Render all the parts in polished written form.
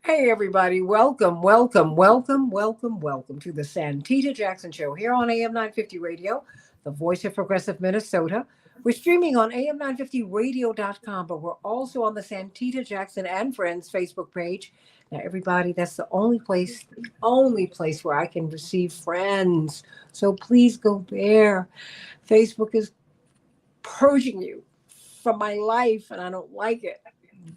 Hey, everybody. Welcome to the Santita Jackson Show here on AM 950 Radio, the voice of progressive Minnesota. We're streaming on am950radio.com, but we're also on the Santita Jackson and Friends Facebook page. Now, everybody, that's the only place where I can receive friends. So please go there. Facebook is purging you from my life, and I don't like it.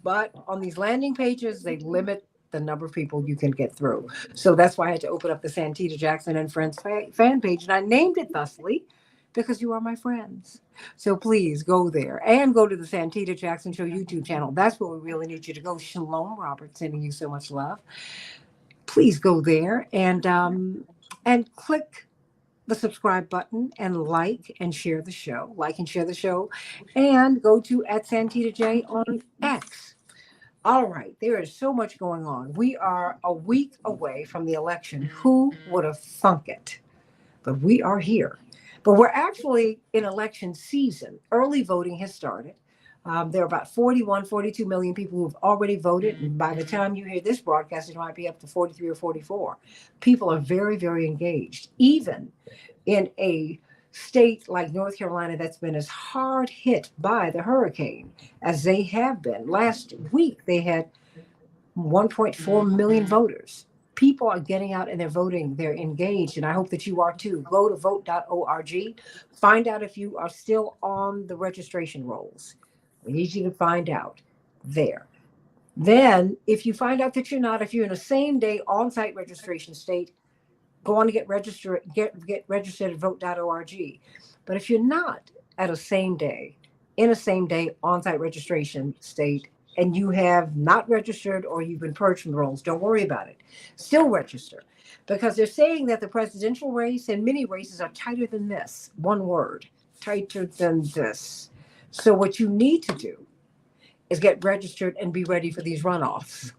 But on these landing pages, they limit the number of people you can get through. So that's why I had to open up the Santita Jackson and Friends fan page, and I named it thusly because you are my friends. So please go there and go to the Santita Jackson Show YouTube channel. That's where we really need you to go. Shalom, Robert, sending you so much love. Please go there and click the subscribe button and like and share the show. Like and share the show, and go to at Santita J on X. All right, there is so much going on. We are a week away from the election. Who would have thunk it? But we are here. But we're actually in election season. Early voting has started. There are about 41, 42 million people who have already voted. And by the time you hear this broadcast, it might be up to 43 or 44. People are very, very engaged. Even in a state like North Carolina that's been as hard hit by the hurricane as they have been. Last week, they had 1.4 million voters. People are getting out and they're voting. They're engaged, and I hope that you are too. Go to vote.org. Find out if you are still on the registration rolls. We need you to find out there. Then, if you find out that you're not, if you're in a same day on site registration state, go on to get registered at vote.org. But if you're not at a same day, in a same day on-site registration state, and you have not registered or you've been purged from the rolls, don't worry about it. Still register, because they're saying that the presidential race and many races are tighter than this. One word, tighter than this. So what you need to do is get registered and be ready for these runoffs,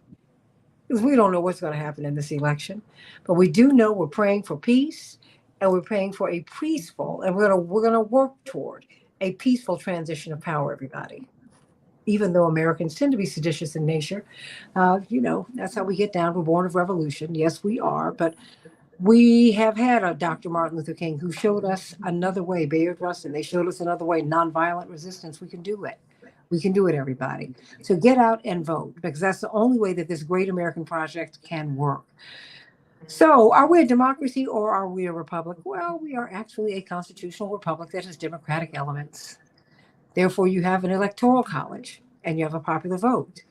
because we don't know what's going to happen in this election. But we do know we're praying for peace, and we're praying for a peaceful, and we're gonna work toward a peaceful transition of power, everybody. Even though Americans tend to be seditious in nature, that's how we get down. We're born of revolution. Yes, we are. But we have had a Dr. Martin Luther King who showed us another way, Bayard Rustin. They showed us another way, nonviolent resistance. We can do it. We can do it, everybody. So get out and vote, because that's the only way that this great American project can work. So, are we a democracy or are we a republic? Well, we are actually a constitutional republic that has democratic elements. Therefore, you have an electoral college and you have a popular vote.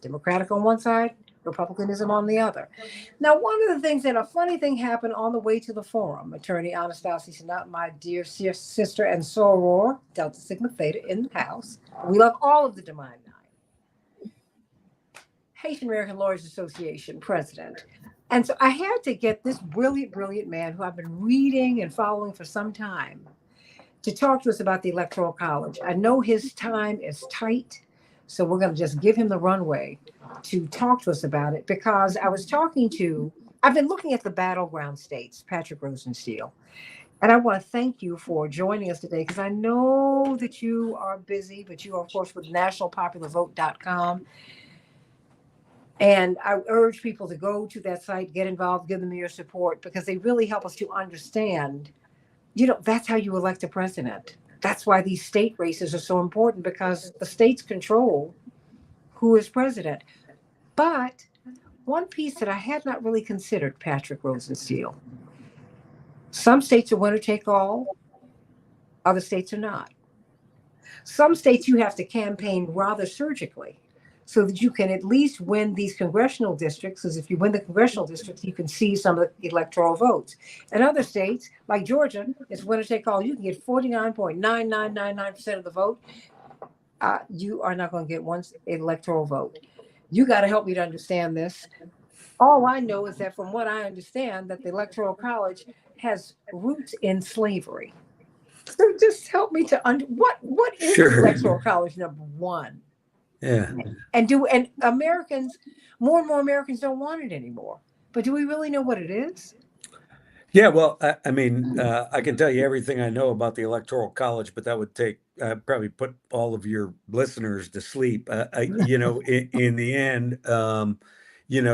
Democratic on one side, Republicanism on the other. Now, one of the things, that a funny thing happened on the way to the forum. Attorney Anastasia Sinat, my dear sister and soror, Delta Sigma Theta in the house. We love all of the Divine Nine. Haitian American Lawyers Association president. And so I had to get this brilliant, brilliant man who I've been reading and following for some time to talk to us about the Electoral College. I know his time is tight, so we're going to just give him the runway to talk to us about it, because I've been looking at the battleground states, Patrick Rosensteel, and I want to thank you for joining us today, because I know that you are busy, but you are, of course, with nationalpopularvote.com. And I urge people to go to that site, get involved, give them your support, because they really help us to understand, that's how you elect a president. That's why these state races are so important, because the states control who is president. But one piece that I had not really considered, Patrick Rosensteel, some states are winner take all, other states are not. Some states you have to campaign rather surgically so that you can at least win these congressional districts, because if you win the congressional districts, you can see some of the electoral votes. In other states, like Georgia, it's winner take all. You can get 49.9999% of the vote. You are not going to get one electoral vote. You got to help me to understand this. All I know is that, from what I understand, that the Electoral College has roots in slavery. So just help me to what is the Electoral College, number one? Yeah. And Americans, more and more Americans don't want it anymore. But do we really know what it is? Yeah, well, I mean, I can tell you everything I know about the Electoral College, but that would take probably put all of your listeners to sleep. In the end,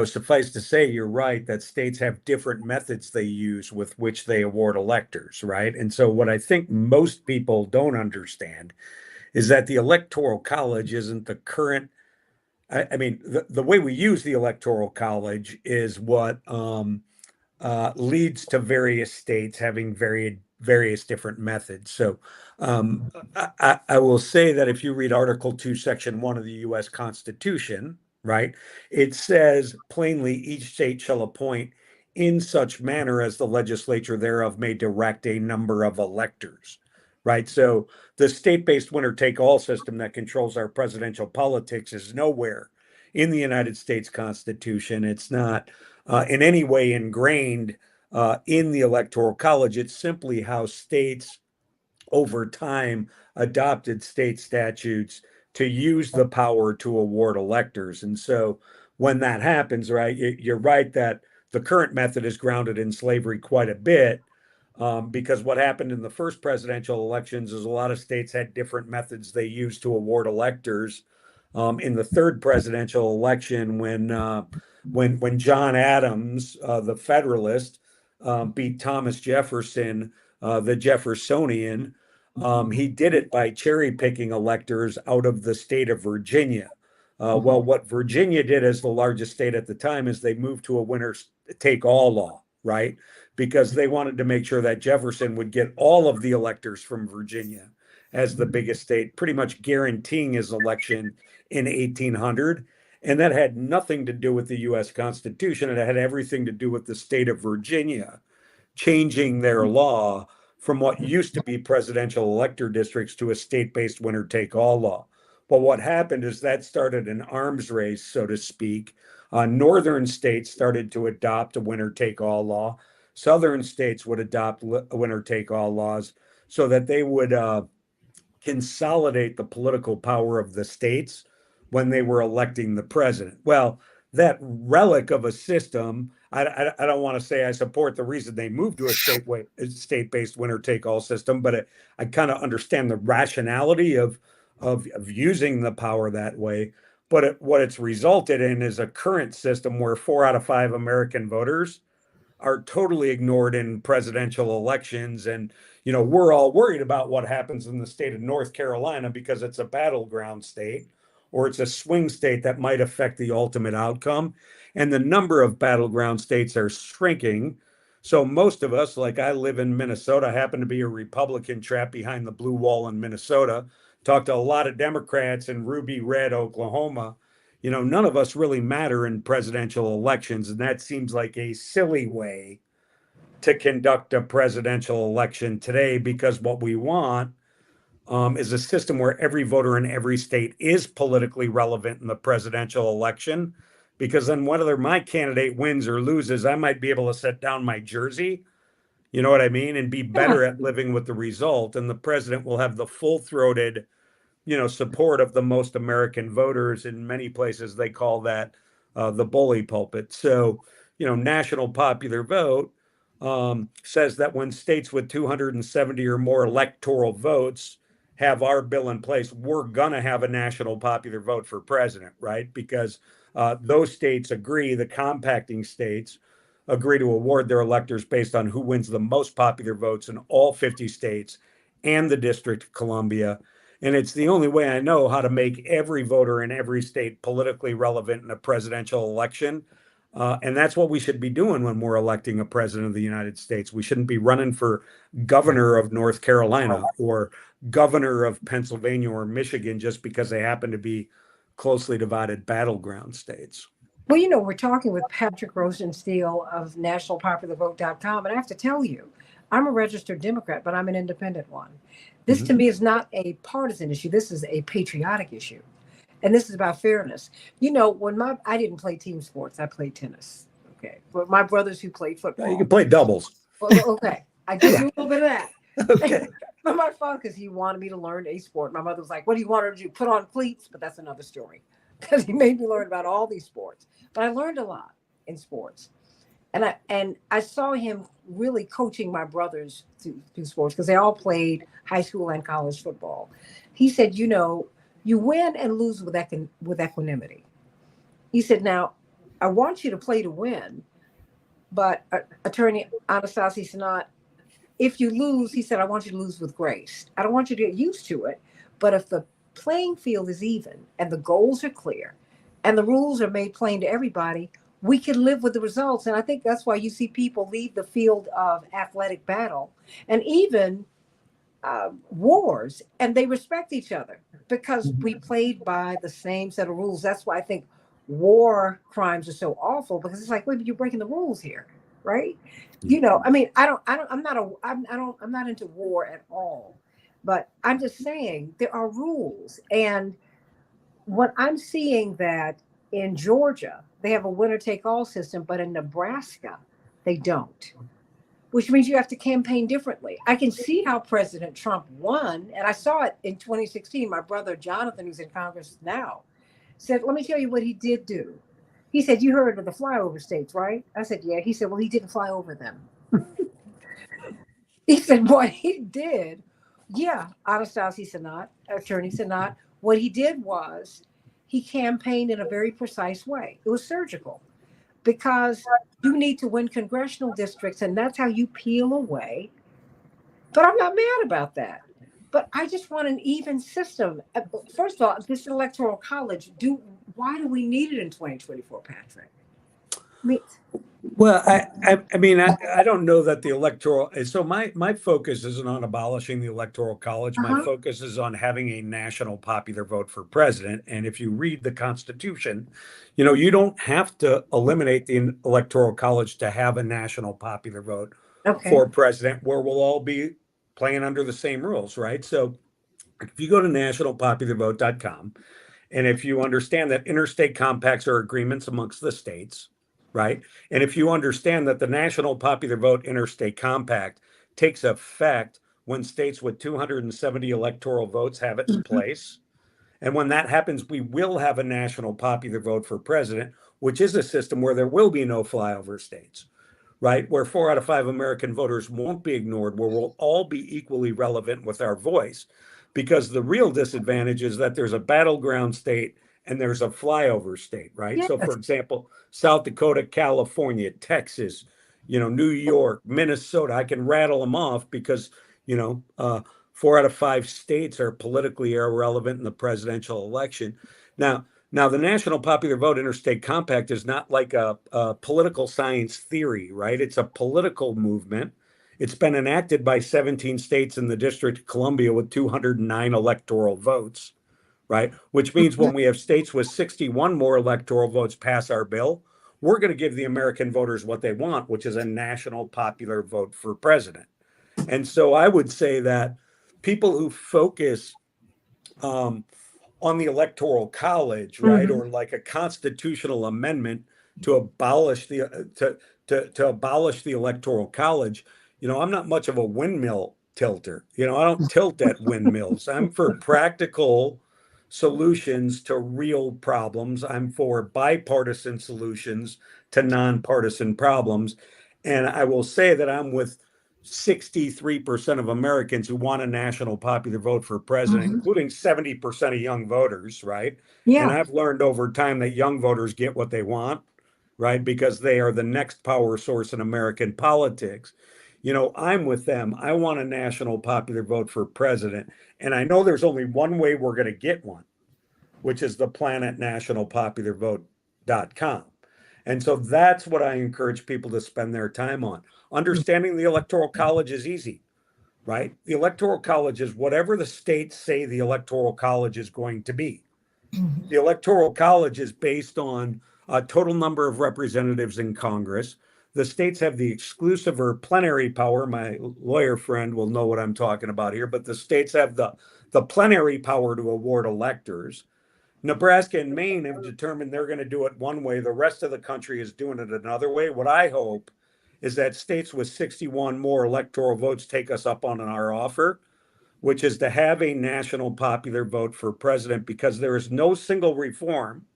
suffice to say, you're right that states have different methods they use with which they award electors, right? And so what I think most people don't understand is that the Electoral College isn't the current. I mean, the way we use the Electoral College is what leads to various states having various different methods. So I will say that if you read Article 2, Section 1 of the U.S. Constitution, right, it says plainly each state shall appoint in such manner as the legislature thereof may direct a number of electors, right? So the state-based winner-take-all system that controls our presidential politics is nowhere in the United States Constitution. It's not in any way ingrained in the Electoral College. It's simply how states over time adopted state statutes to use the power to award electors. And so when that happens, right, you're right that the current method is grounded in slavery quite a bit. Because what happened in the first presidential elections is a lot of states had different methods they used to award electors. In the third presidential election, when John Adams, the Federalist, beat Thomas Jefferson, the Jeffersonian, he did it by cherry picking electors out of the state of Virginia. Well, what Virginia did as the largest state at the time is they moved to a winner take all law, right? Because they wanted to make sure that Jefferson would get all of the electors from Virginia as the biggest state, pretty much guaranteeing his election in 1800. And that had nothing to do with the US Constitution. It had everything to do with the state of Virginia changing their law from what used to be presidential elector districts to a state-based winner-take-all law. But what happened is that started an arms race, so to speak. Northern states started to adopt a winner-take-all law. Southern states would adopt winner-take-all laws so that they would consolidate the political power of the states when they were electing the president. Well, that relic of a system, I don't want to say I support the reason they moved to a state-based winner-take-all system, but I kind of understand the rationality of using the power that way. But what it's resulted in is a current system where 4 out of 5 American voters are totally ignored in presidential elections. And, we're all worried about what happens in the state of North Carolina because it's a battleground state or it's a swing state that might affect the ultimate outcome. And the number of battleground states are shrinking. So most of us, like I live in Minnesota, happen to be a Republican trapped behind the blue wall in Minnesota, talked to a lot of Democrats in ruby red Oklahoma. None of us really matter in presidential elections. And that seems like a silly way to conduct a presidential election today, because what we want is a system where every voter in every state is politically relevant in the presidential election. Because then whether my candidate wins or loses, I might be able to set down my jersey, you know what I mean, and be better at living with the result. And the president will have the full-throated support of the most American voters. In many places, they call that the bully pulpit. So, national popular vote says that when states with 270 or more electoral votes have our bill in place, we're going to have a national popular vote for president, right? Because those states agree, the compacting states agree to award their electors based on who wins the most popular votes in all 50 states and the District of Columbia. And it's the only way I know how to make every voter in every state politically relevant in a presidential election. And that's what we should be doing when we're electing a president of the United States. We shouldn't be running for governor of North Carolina or governor of Pennsylvania or Michigan just because they happen to be closely divided battleground states. Well, we're talking with Patrick Rosensteel of nationalpopularvote.com. And I have to tell you, I'm a registered Democrat, but I'm an independent one. This to me is not a partisan issue. This is a patriotic issue. And this is about fairness. I didn't play team sports. I played tennis. Okay. But my brothers who played football. You can play doubles. Well, okay. I did do a little bit of that. Okay. But my father, because he wanted me to learn a sport. My mother was like, what do you want her to do? Put on cleats? But that's another story. Because he made me learn about all these sports. But I learned a lot in sports. And I saw him really coaching my brothers through sports because they all played high school and college football. He said, you win and lose with equanimity. He said, now, I want you to play to win, but Attorney Anastasi Sinat, if you lose, he said, I want you to lose with grace. I don't want you to get used to it. But if the playing field is even and the goals are clear and the rules are made plain to everybody, we can live with the results. And I think that's why you see people leave the field of athletic battle and even wars, and they respect each other because we played by the same set of rules. That's why I think war crimes are so awful, because it's like, wait, but you're breaking the rules here, right? You know, I mean, I'm not into war at all, but I'm just saying there are rules. And what I'm seeing that in Georgia, they have a winner take all system, but in Nebraska, they don't, which means you have to campaign differently. I can see how President Trump won, and I saw it in 2016. My brother Jonathan, who's in Congress now, said, let me tell you what he did do. He said, you heard of the flyover states, right? I said, yeah. He said, well, he didn't fly over them. He said, what he did, yeah, Anastasi Sinat, Attorney Sinat, what he did was he campaigned in a very precise way. It was surgical, because you need to win congressional districts, and that's how you peel away. But I'm not mad about that. But I just want an even system. First of all, this electoral college, why do we need it in 2024, Patrick? I mean, Well, I mean, I don't know that the electoral. So my focus isn't on abolishing the electoral college. My uh-huh. focus is on having a national popular vote for president. And if you read the Constitution, you don't have to eliminate the electoral college to have a national popular vote Okay. for president, where we'll all be playing under the same rules, right? So if you go to nationalpopularvote.com, and if you understand that interstate compacts are agreements amongst the states, right? And if you understand that the National Popular Vote Interstate Compact takes effect when states with 270 electoral votes have it in Mhm. place. And when that happens, we will have a national popular vote for president, which is a system where there will be no flyover states, right? Where 4 out of 5 American voters won't be ignored, where we'll all be equally relevant with our voice. Because the real disadvantage is that there's a battleground state and there's a flyover state, right? So, for Yes. example, South Dakota, California, Texas, New York, Minnesota, I can rattle them off because, you know, uh, 4 out of 5 states are politically irrelevant in the presidential election. Now, the National Popular Vote Interstate Compact is not like a political science theory, right? It's a political movement. It's been enacted by 17 states in the District of Columbia with 209 electoral votes, right? Which means when we have states with 61 more electoral votes pass our bill, we're going to give the American voters what they want, which is a national popular vote for president. And so I would say that people who focus um, on the electoral college, right, Mm-hmm. or like a constitutional amendment to abolish to abolish the electoral college. I'm not much of a windmill tilter. I don't tilt at windmills. I'm for practical solutions to real problems. I'm for bipartisan solutions to nonpartisan problems. And I will say that I'm with 63% of Americans who want a national popular vote for president, Mm-hmm. including 70% of young voters, right? And Yeah. I've learned over time that young voters get what they want, right? Because they are the next power source in American politics. I'm with them. I want a national popular vote for president. And I know there's only one way we're going to get one, which is the planetnationalpopularvote.com. And so that's what I encourage people to spend their time on. Understanding the Electoral College is easy, right? The Electoral College is whatever the states say the Electoral College is going to be. Mm-hmm. The Electoral College is based on a total number of representatives in Congress. The states have the exclusive or plenary power. My lawyer friend will know what I'm talking about here, but the states have the plenary power to award electors. Nebraska and Maine have determined they're going to do it one way. The rest of the country is doing it another way. What I hope is that states with 61 more electoral votes take us up on our offer, which is to have a national popular vote for president, because there is no single reform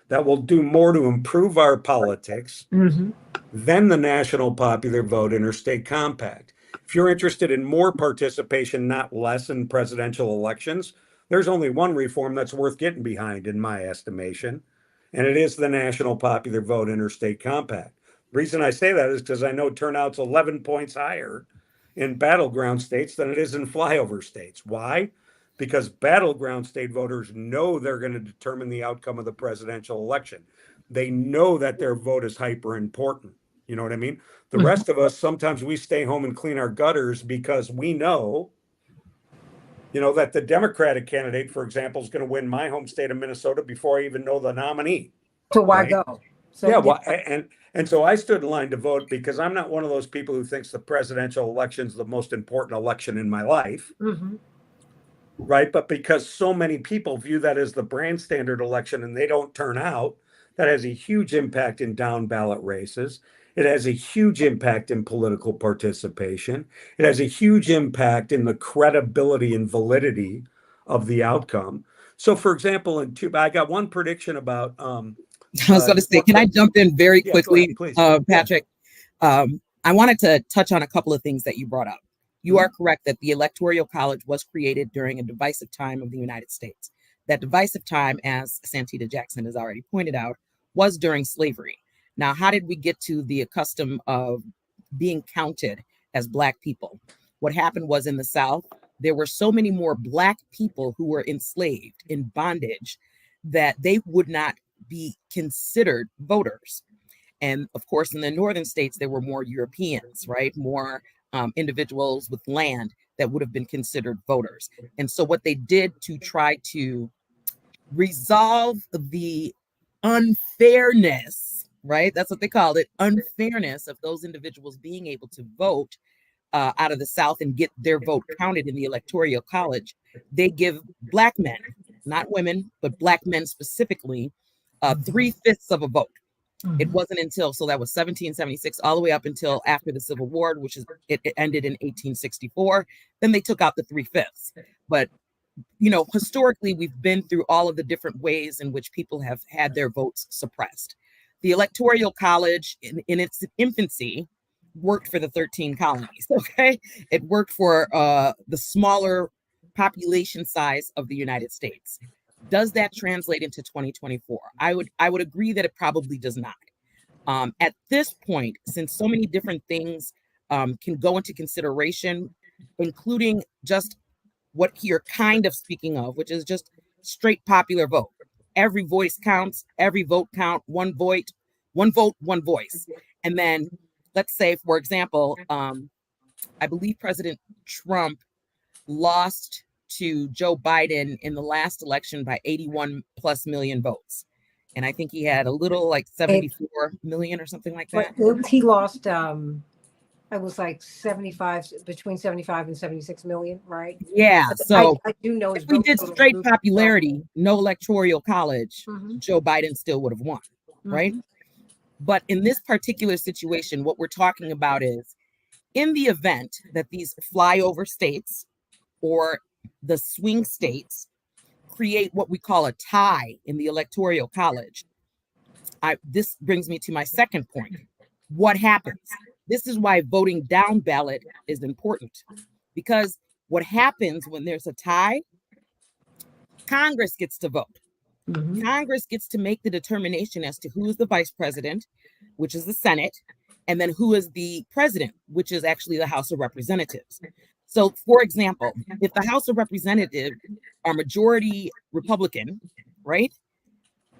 that will do more to improve our politics Mm-hmm. than the national popular vote interstate compact. If you're interested in more participation, not less, in presidential elections, there's only one reform that's worth getting behind, in my estimation, and it is the National Popular Vote Interstate Compact. The reason I say that is because I know turnout's 11 points higher in battleground states than it is in flyover states. Why? Because battleground state voters know they're going to determine the outcome of the presidential election. They know that their vote is hyper important. You know what I mean? The rest of us, sometimes we stay home and clean our gutters because we know, that the Democratic candidate, for example, is going to win my home state of Minnesota before I even know the nominee. So why Right? go? So Yeah, well, and so I stood in line to vote because I'm not one of those people who thinks the presidential election is the most important election in my life, Mhm. right? But because so many people view that as the brand standard election and they don't turn out, that has a huge impact in down ballot races. It has a huge impact in political participation. It has a huge impact in the credibility and validity of the outcome. So, for example, I got one prediction about I was going to say, can I jump in very Yeah, go ahead, quickly, please. Patrick? I wanted to touch on a couple of things that you brought up. You are correct that the Electoral College was created during a divisive time of the United States. That divisive time, as Santita Jackson has already pointed out, was during slavery. Now, how did we get to the custom of being counted as Black people? What happened was in the South, there were so many more Black people who were enslaved in bondage that they would not be considered voters. And of course, in the northern states, there were more Europeans, right? More individuals with land that would have been considered voters. And so, what they did to try to resolve the unfairness, right? That's what they called it, unfairness of those individuals being able to vote out of the South and get their vote counted in the Electoral College. They give Black men, not women, but Black men specifically, 3/5 of a vote. It wasn't until, so that was 1776, all the way up until after the Civil War, which is, it ended in 1864. Then they took out the 3/5. But, historically, we've been through all of the different ways in which people have had their votes suppressed. The Electoral College, in its infancy, worked for the 13 colonies. Okay. It worked for the smaller population size of the United States. Does that translate into 2024? I would agree that it probably does not. At this point, since so many different things can go into consideration, including just what you're kind of speaking of, which is just straight popular vote. Every voice counts, every vote count, one vote, one voice. And then let's say, for example, I believe President Trump lost to Joe Biden in the last election by 81 plus million votes. And I think he had a little like 74 million or something like that. But he lost, it was like 75, between 75 and 76 million, right? Yeah. But So I do know if we did straight popularity, no Electoral College, Joe Biden still would have won, right? But in this particular situation, what we're talking about is in the event that these flyover states or the swing states create what we call a tie in the Electoral College. This brings me to my second point. What happens? This is why voting down ballot is important, because what happens when there's a tie, Congress gets to vote. Congress gets to make the determination as to who is the vice president, which is the Senate, and then who is the president, which is actually the House of Representatives. So, for example, if the House of Representatives are majority Republican, right?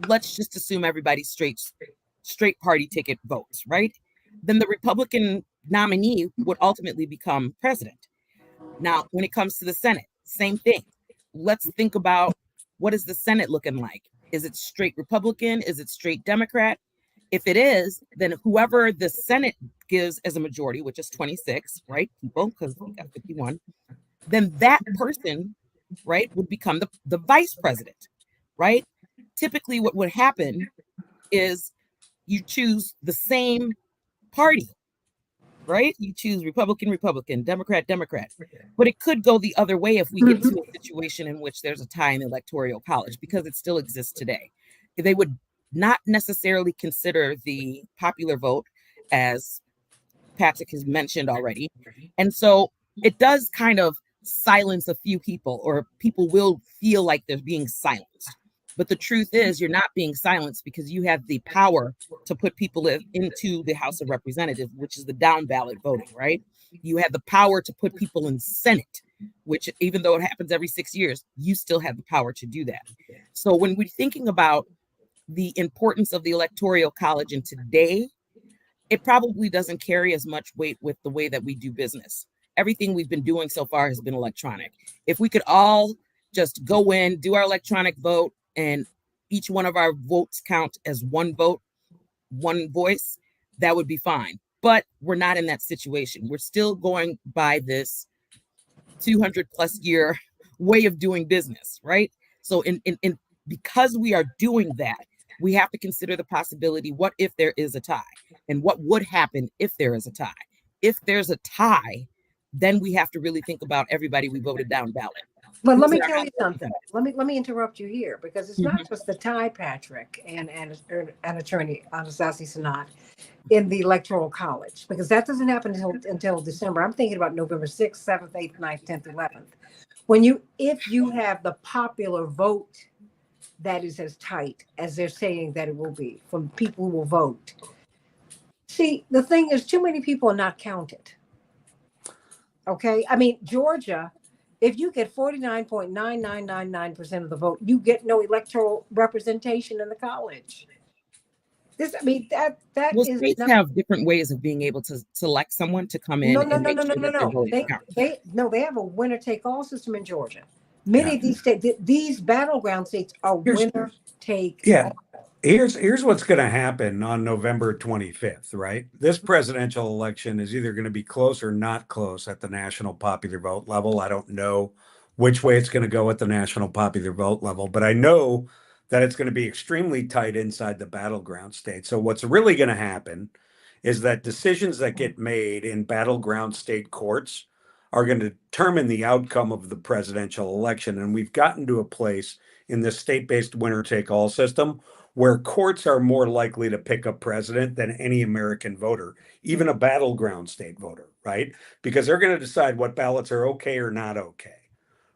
Let's just assume everybody's straight party ticket votes, right? Then the Republican nominee would ultimately become president. Now, when it comes to the Senate, same thing. Let's think about, what is the Senate looking like? Is it straight Republican? Is it straight Democrat? If it is, then whoever the Senate gives as a majority, which is 26, right, people, because we got 51, then that person, right, would become the vice president, right? Typically, what would happen is you choose the same party, right? You choose Republican, Republican, Democrat, Democrat. But it could go the other way if we get to a situation in which there's a tie in the Electoral College, because it still exists today. They would not necessarily consider the popular vote, as Patrick has mentioned already. And so it does kind of silence a few people, or people will feel like they're being silenced. But the truth is, you're not being silenced because you have the power to put people into the House of Representatives, which is the down ballot voting, right? You have the power to put people in Senate, which, even though it happens every 6 years, you still have the power to do that. So when we're thinking about the importance of the Electoral College in today, it probably doesn't carry as much weight with the way that we do business. Everything we've been doing so far has been electronic. If we could all just go in, do our electronic vote, and each one of our votes count as one vote, one voice, that would be fine. But we're not in that situation. We're still going by this 200 plus year way of doing business, right? So in because we are doing that, we have to consider the possibility, what if there is a tie? And what would happen if there is a tie? If there's a tie, then we have to really think about everybody we voted down ballot. But let Who's me our tell you allies? something. Let me interrupt you here, because it's not just the tie, Patrick, and an attorney, Anastasia Sinat, in the Electoral College, because that doesn't happen until December. I'm thinking about November 6th, 7th, 8th, 9th, 10th, 11th. If you have the popular vote that is as tight as they're saying that it will be from people who will vote. See, the thing is, too many people are not counted. Okay, I mean, Georgia, if you get 49.9999% of the vote, you get no electoral representation in the college. That Well, is states not. have different ways of being able to select someone to come in No, no, and no, make no, no, sure no, that their no. vote is They counted. they no, they have a winner take all system in Georgia. Many Yeah. of these states, these battleground states are Here's winner take yeah. all. Here's what's going to happen on November 25th, right? This presidential election is either going to be close or not close at the national popular vote level. I don't know which way it's going to go at the national popular vote level, but I know that it's going to be extremely tight inside the battleground state. So what's really going to happen is that decisions that get made in battleground state courts are going to determine the outcome of the presidential election. And we've gotten to a place in this state-based winner-take-all system where courts are more likely to pick a president than any American voter, even a battleground state voter, right? Because they're going to decide what ballots are okay or not okay,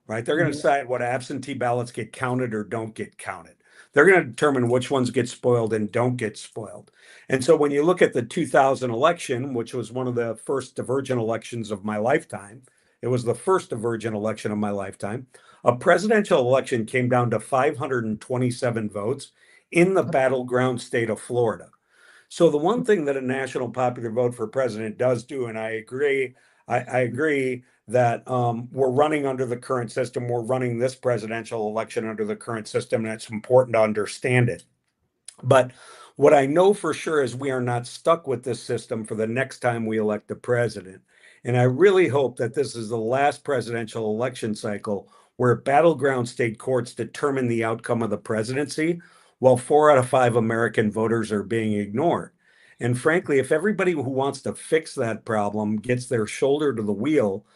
right? They're going to decide what absentee ballots get counted or don't get counted. They're going to determine which ones get spoiled and don't get spoiled. And so when you look at the 2000 election, which was one of the first divergent elections of my lifetime, it was the first divergent election of my lifetime. A presidential election came down to 527 votes in the battleground state of Florida. So the one thing that a national popular vote for president does do, and I agree, I agree that we're running under the current system. We're running this presidential election under the current system, and it's important to understand it. But what I know for sure is we are not stuck with this system for the next time we elect a president. And I really hope that this is the last presidential election cycle where battleground state courts determine the outcome of the presidency, while 4 out of 5 American voters are being ignored. And frankly, if everybody who wants to fix that problem gets their shoulder to the wheel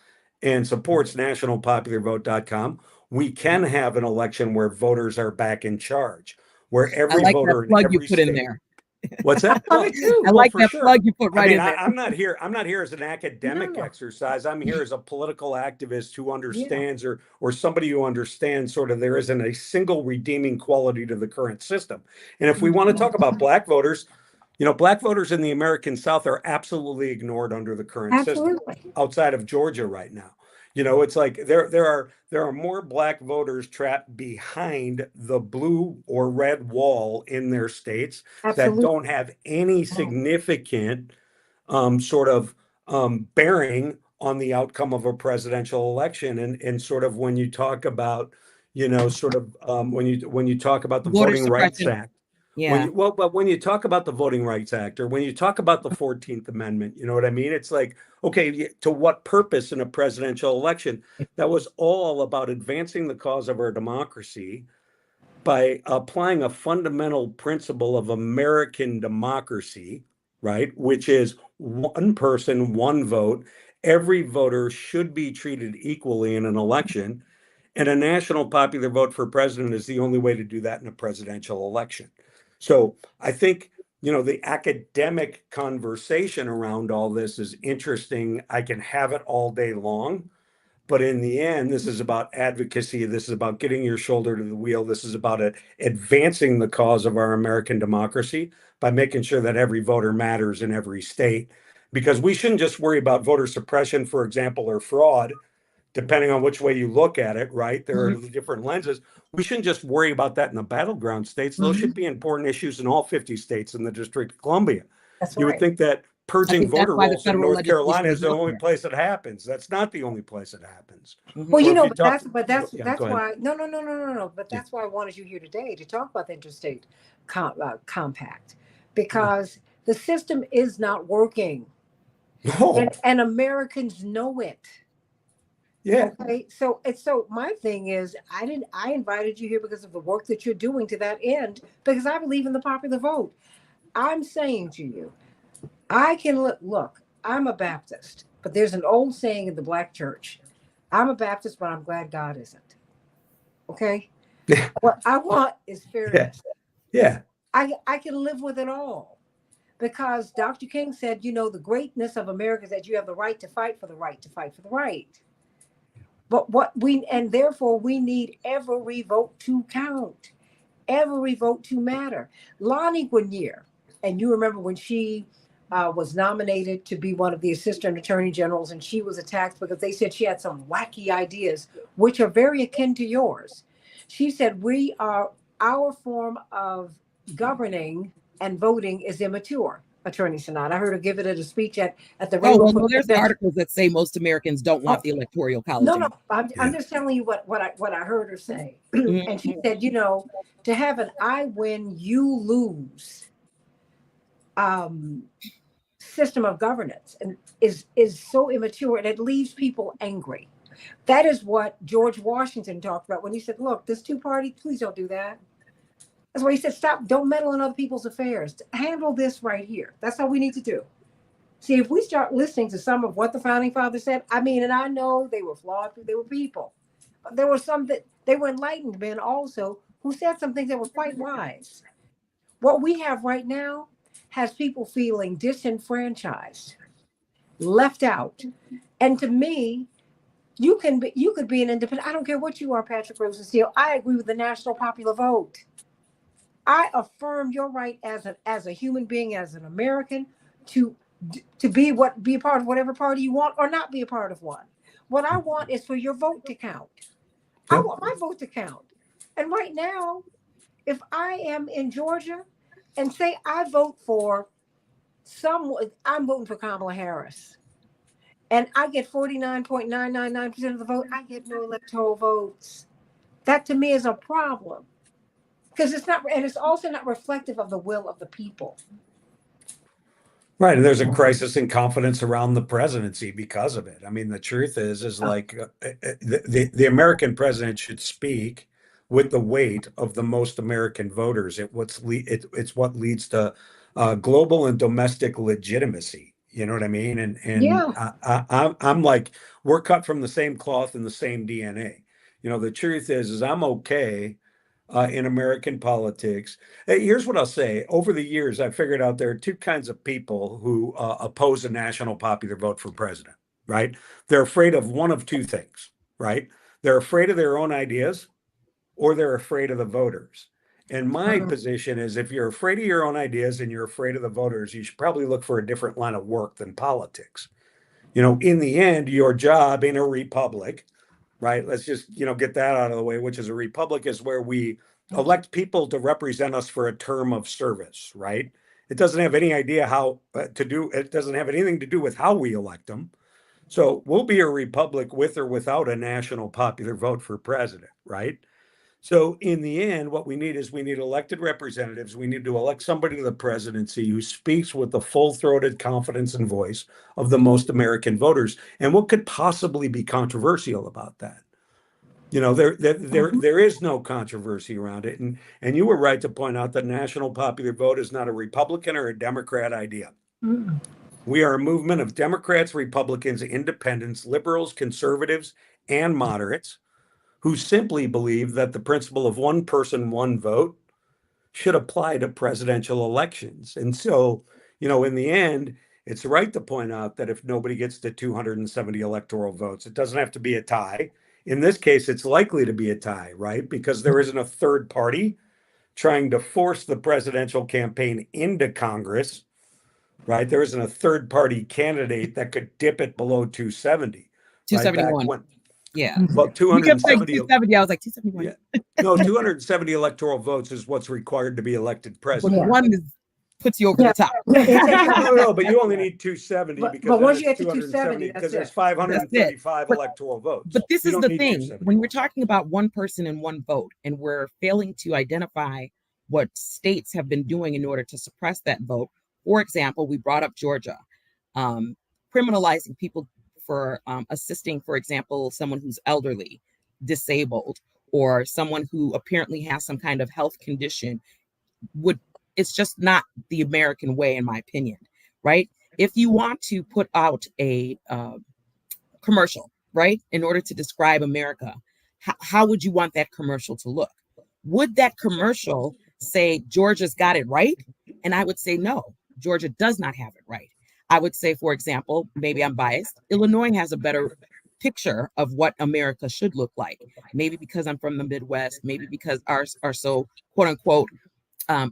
and supports nationalpopularvote.com, we can have an election where voters are back in charge, where I every like that voter in plug you every put in state. there. What's that? I love it too. I Well, like for that sure. plug you put I right mean, in there. I'm not here. I'm not here as an academic No. exercise. I'm here as a political activist who Yeah. understands, or somebody who understands sort of there isn't a single redeeming quality to the current system. And if we want to talk about black voters, black voters in the American South are absolutely ignored under the current system Absolutely. outside of Georgia right now. It's like there are more black voters trapped behind the blue or red wall in their states that Absolutely. don't have any significant sort of bearing on the outcome of a presidential election. And sort of when you talk about, when you talk about the Voter Voting Rights suppression. Act, Yeah. but when you talk about the Voting Rights Act, or when you talk about the 14th Amendment, you know what I mean? It's like, okay, to what purpose in a presidential election? That was all about advancing the cause of our democracy by applying a fundamental principle of American democracy, right? Which is one person, one vote. Every voter should be treated equally in an election. And a national popular vote for president is the only way to do that in a presidential election. So I think, the academic conversation around all this is interesting. I can have it all day long. But in the end, this is about advocacy. This is about getting your shoulder to the wheel. This is about advancing the cause of our American democracy by making sure that every voter matters in every state. Because we shouldn't just worry about voter suppression, for example, or fraud, depending on which way you look at it, right? There are different lenses. We shouldn't just worry about that in the battleground states. Those should be important issues in all 50 states in the District of Columbia. That's You would right. think that purging think that's voter why the rolls in federal North Carolina legislation is the is out only there. place it happens. That's not the only place it happens. Well, Or you if know, you but talk- that's yeah, go ahead. why no. But that's why I wanted you here today to talk about the interstate compact, because the system is not working, No. and Americans know it. Yeah. Okay, so my thing is, I invited you here because of the work that you're doing to that end, because I believe in the popular vote. I'm saying to you, I can look. I'm a Baptist, but there's an old saying in the Black church: "I'm a Baptist, but I'm glad God isn't." Okay, Yeah. what I want is fairness. Yeah. I can live with it all, because Dr. King said, the greatness of America is that you have the right to fight for the right to fight for the right. But therefore we need every vote to count, every vote to matter. Lonnie Guinier, and you remember when she was nominated to be one of the assistant attorney generals, and she was attacked because they said she had some wacky ideas, which are very akin to yours. She said, our form of governing and voting is immature. Attorney Sinat. I heard her give it at a speech at the Oh, Rainbow well, no, Foot there's Convention. articles that say most Americans don't want the electoral college. No, I'm Yeah. just telling you what I heard her say. Mhm. And she said, to have an I win, you lose system of governance and is so immature, and it leaves people angry. That is what George Washington talked about when he said, look, this two-party, please don't do that. That's why he said, stop, don't meddle in other people's affairs. Handle this right here. That's all we need to do. See, if we start listening to some of what the founding fathers said, and I know they were flawed, they were people, but there were some that they were enlightened men also who said some things that were quite wise. What we have right now has people feeling disenfranchised, left out. And to me, you could be an independent. I don't care what you are, Patrick Rosensteel. I agree with the national popular vote. I affirm your right as a human being, as an American, to be a part of whatever party you want, or not be a part of one. What I want is for your vote to count. I want my vote to count. And right now, if I am in Georgia and say I vote for I'm voting for Kamala Harris, and I get 49.999% of the vote, I get no electoral votes. That to me is a problem, because it's also not reflective of the will of the people. Right. And there's a crisis in confidence around the presidency because of it. I mean, the truth is like the American president should speak with the weight of the most American voters. It's what leads to global and domestic legitimacy. You know what I mean? And Yeah. I'm like, we're cut from the same cloth and the same DNA. The truth is I'm okay in American politics. Here's what I'll say. Over the years, I figured out there are two kinds of people who oppose a national popular vote for president, right? They're afraid of one of two things, right? They're afraid of their own ideas, or they're afraid of the voters. And my position is, if you're afraid of your own ideas and you're afraid of the voters, you should probably look for a different line of work than politics. In the end, your job in a republic, right? Let's just, get that out of the way, which is a republic is where we elect people to represent us for a term of service, right? It doesn't have any idea how it doesn't have anything to do with how we elect them. So we'll be a republic with or without a national popular vote for president, right? So in the end, what we need elected representatives. We need to elect somebody to the presidency who speaks with the full-throated confidence and voice of the most American voters. And what could possibly be controversial about that? There is no controversy around it. And you were right to point out that national popular vote is not a Republican or a Democrat idea. Mm. We are a movement of Democrats, Republicans, independents, liberals, conservatives, and moderates who simply believe that the principle of one person, one vote should apply to presidential elections. And so, in the end, it's right to point out that if nobody gets to 270 electoral votes, it doesn't have to be a tie. In this case, it's likely to be a tie, right? Because there isn't a third party trying to force the presidential campaign into Congress, right? There isn't a third party candidate that could dip it below 270, right? Back 271. when, Yeah. well, You kept saying 270. 270. I was like, 271. Yeah. No, 270 electoral votes is what's required to be elected But president. one puts you over the top. No, but you only need 270 because but then once you it's get to 270, 270 because that's there's it. 535 But- electoral votes. But this You is don't the need thing. 270. When we're talking about one person and one vote, and we're failing to identify what states have been doing in order to suppress that vote. For example, we brought up Georgia, criminalizing people for assisting, for example, someone who's elderly, disabled, or someone who apparently has some kind of health condition. It's just not the American way, in my opinion, right? If you want to put out a commercial, right, in order to describe America, how would you want that commercial to look? Would that commercial say Georgia's got it right? And I would say no, Georgia does not have it right. I would say, for example, maybe I'm biased, Illinois has a better picture of what America should look like. Maybe because I'm from the Midwest, maybe because ours are so quote unquote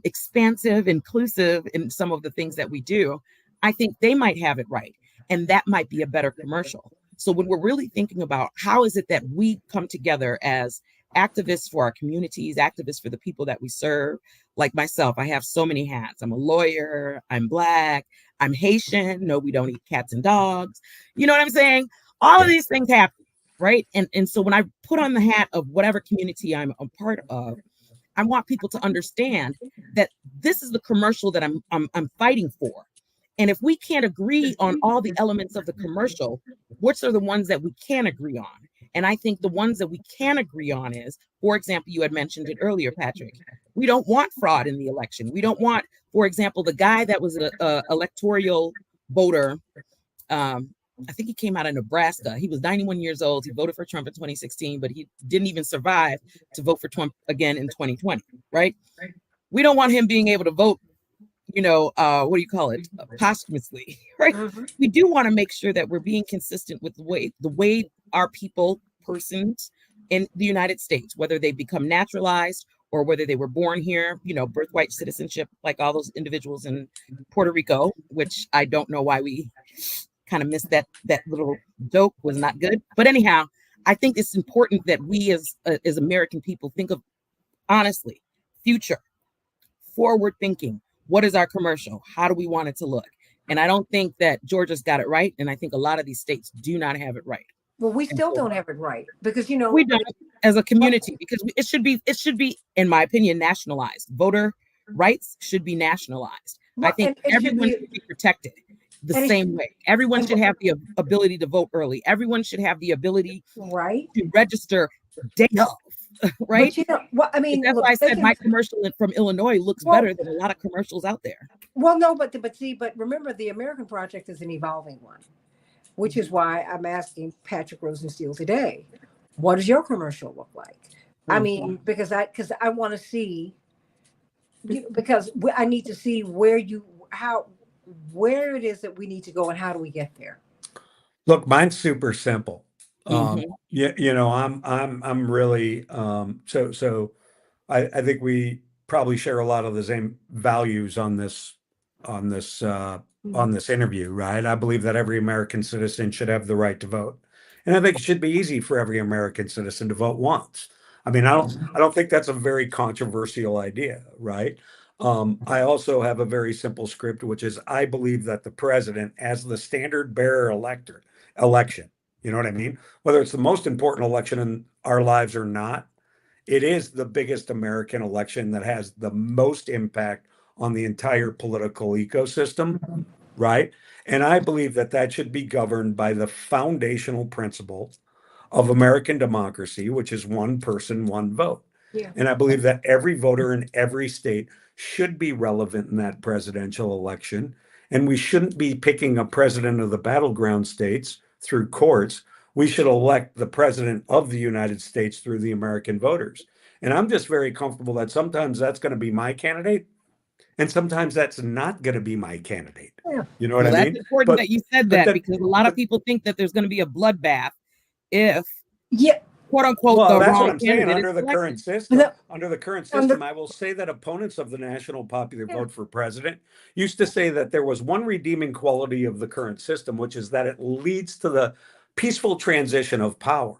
expansive, inclusive in some of the things that we do. I think they might have it right. And that might be a better commercial. So when we're really thinking about how is it that we come together as activists for our communities, activists for the people that we serve, like myself, I have so many hats. I'm a lawyer, I'm Black, I'm Haitian. No, we don't eat cats and dogs. You know what I'm saying? All of these things happen, right? And so when I put on the hat of whatever community I'm a part of, I want people to understand that this is the commercial that I'm fighting for. And if we can't agree on all the elements of the commercial, which are the ones that we can agree on? And I think the ones that we can agree on is, for example, you had mentioned it earlier, Patrick. We don't want fraud in the election. We don't want, for example, the guy that was an electoral voter. I think he came out of Nebraska. He was 91 years old. He voted for Trump in 2016, but he didn't even survive to vote for Trump again in 2020, right? We don't want him being able to vote, what do you call it? Posthumously, right? Mhm. We do want to make sure that we're being consistent with the way our persons in the United States, whether they become naturalized or whether they were born here, birthright citizenship, like all those individuals in Puerto Rico, which I don't know why we kind of missed that little joke, was not good. But anyhow, I think it's important that we as American people think of, honestly, future, forward thinking. What is our commercial? How do we want it to look? And I don't think that Georgia's got it right. And I think a lot of these states do not have it right. Well, we And still so don't have it right because we don't as a community, because it should be, in my opinion, nationalized. Voter rights should be nationalized. I think everyone should be protected the same way. Everyone should have the ability to vote early. Everyone should have the ability to register day of, right? But I mean, that's look, why I said my commercial from Illinois looks better than a lot of commercials out there. Well, no, but remember, the American project is an evolving one, which is why I'm asking Patrick Rosensteel today, what does your commercial look like? I mean, because I want to see, because I need to see where it is that we need to go and how do we get there. Look, mine's super simple. Mhm. I'm really so I think we probably share a lot of the same values on this interview, right? I believe that every American citizen should have the right to vote. And I think it should be easy for every American citizen to vote once. I mean, I don't think that's a very controversial idea, right? I also have a very simple script, which is I believe that the president, as the standard bearer election, you know what I mean? Whether it's the most important election in our lives or not, it is the biggest American election that has the most impact on the entire political ecosystem, right? And I believe that that should be governed by the foundational principle of American democracy, which is one person, one vote. Yeah. And I believe that every voter in every state should be relevant in that presidential election. And we shouldn't be picking a president of the battleground states through courts. We should elect the president of the United States through the American voters. And I'm just very comfortable that sometimes that's going to be my candidate And sometimes that's not going to be my candidate. Yeah. You know what Well, I that's mean? important that you said but that, because a lot of people think that there's going to be a bloodbath if, Yeah. quote unquote, Well, the that's what wrong I'm saying. candidate is selected. Under the current And system, I will say that opponents of the national popular Yeah. vote for president used to say that there was one redeeming quality of the current system, which is that it leads to the peaceful transition of power.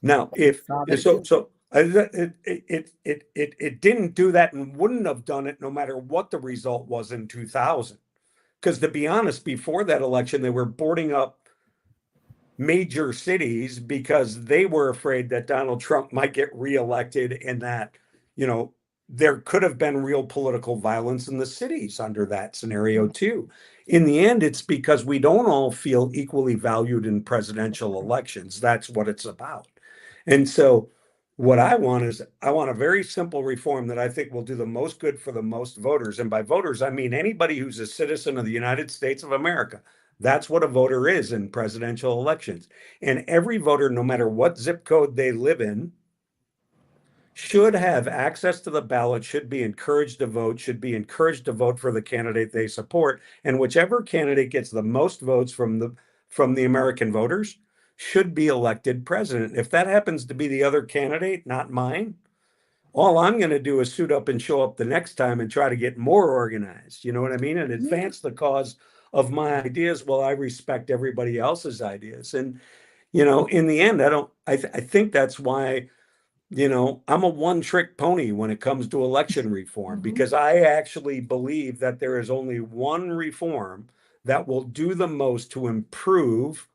Now, if Saw that so, too. it didn't do that and wouldn't have done it no matter what the result was in 2000. Because to be honest, before that election, they were boarding up major cities because they were afraid that Donald Trump might get reelected and that, there could have been real political violence in the cities under that scenario too. In the end, it's because we don't all feel equally valued in presidential elections. That's what it's about. And so what I want is I want a very simple reform that I think will do the most good for the most voters. And by voters, I mean anybody who's a citizen of the United States of America. That's what a voter is in presidential elections. And every voter, no matter what zip code they live in, should have access to the ballot, should be encouraged to vote, should be encouraged to vote for the candidate they support. And whichever candidate gets the most votes from the American voters should be elected president. If that happens to be the other candidate, not mine, all I'm going to do is suit up and show up the next time and try to get more organized. You know what I mean? And advance the cause of my ideas while I respect everybody else's ideas. And, in the end, I think that's why, I'm a one-trick pony when it comes to election reform, because I actually believe that there is only one reform that will do the most to improve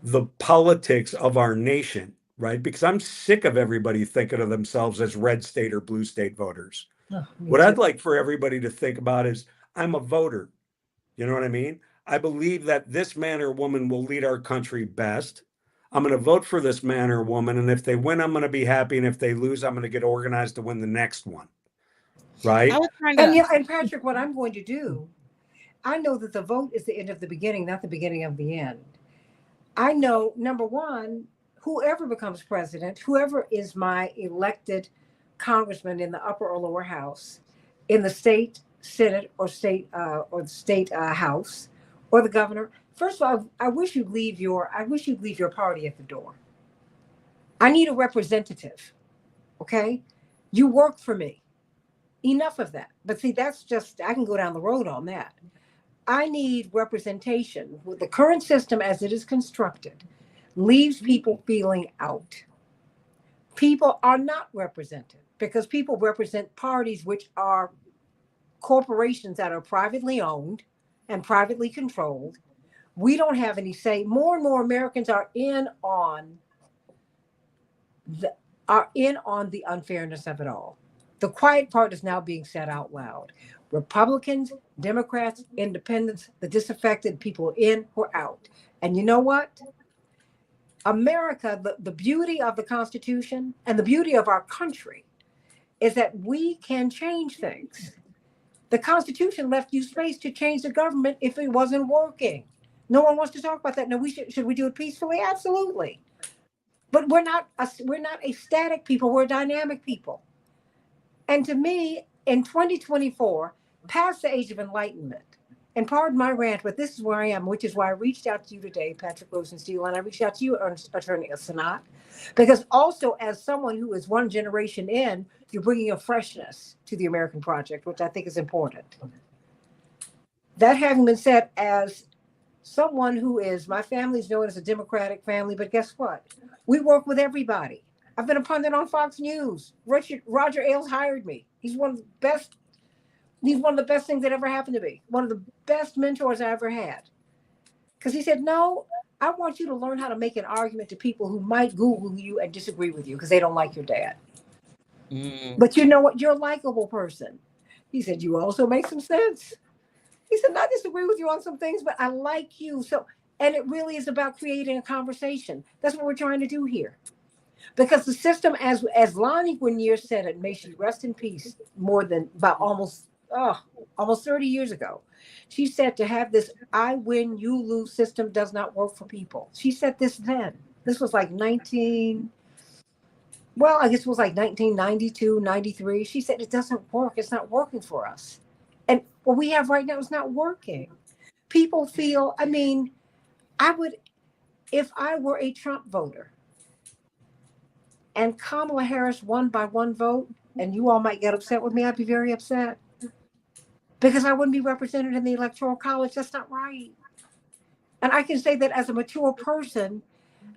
the politics of our nation, right? Because I'm sick of everybody thinking of themselves as red state or blue state voters. Oh, What I'd like for everybody to think about is I'm a voter. You know what I mean? I believe that this man or woman will lead our country best. I'm going to vote for this man or woman. And if they win, I'm going to be happy. And if they lose, I'm going to get organized to win the next one. Right? I was trying And to. yeah, and Patrick, what I'm going to do, I know that the vote is the end of the beginning, not the beginning of the end. I know, number one, whoever becomes president, whoever is my elected congressman in the upper or lower house, in the state senate or the state house, or the governor. First of all, I wish you'd leave your party at the door. I need a representative. Okay, you work for me. Enough of that. But see, that's just I can go down the road on that. I need representation. With the current system as it is constructed, leaves people feeling out. People are not represented because people represent parties which are corporations that are privately owned and privately controlled. We don't have any say. More and more Americans the are in on the unfairness of it all. The quiet part is now being said out loud. Republicans, Democrats, Independents, the disaffected, people in or out. And you know what? America, the beauty of the Constitution and the beauty of our country is that we can change things. The Constitution left you space to change the government if it wasn't working. No one wants to talk about that. No, should we do it peacefully? Absolutely. But we're not a static people. We're a dynamic people. And to me, in 2024, past the age of enlightenment, and pardon my rant, but this is where I am, which is why I reached out to you today, Patrick Rosensteel, and I reached out to you, Attorney Sanat, because also as someone who is one generation in, you're bringing a freshness to the American project, which I think is important. That having been said, as someone who is, my family's known as a Democratic family, but guess what? We work with everybody. I've been a pundit on Fox News. Roger Ailes hired me. He's one of the best things that ever happened to me. One of the best mentors I ever had. Because he said, no, I want you to learn how to make an argument to people who might Google you and disagree with you because they don't like your dad. But you know what? You're a likable person. He said, you also make some sense. He said, I disagree with you on some things, but I like you. So, and it really is about creating a conversation. That's what we're trying to do here. Because the system, as Lonnie Guinier said it, may she rest in peace, more than about almost 30 years ago, she said to have this I win, you lose system does not work for people. She said this then. This was like 19, well, I guess it was like 1992, 93. She said, it doesn't work. It's not working for us. And what we have right now is not working. People feel, I mean, I would, if I were a Trump voter and Kamala Harris won by one vote, and you all might get upset with me, I'd be very upset because I wouldn't be represented in the Electoral College. That's not right. And I can say that as a mature person,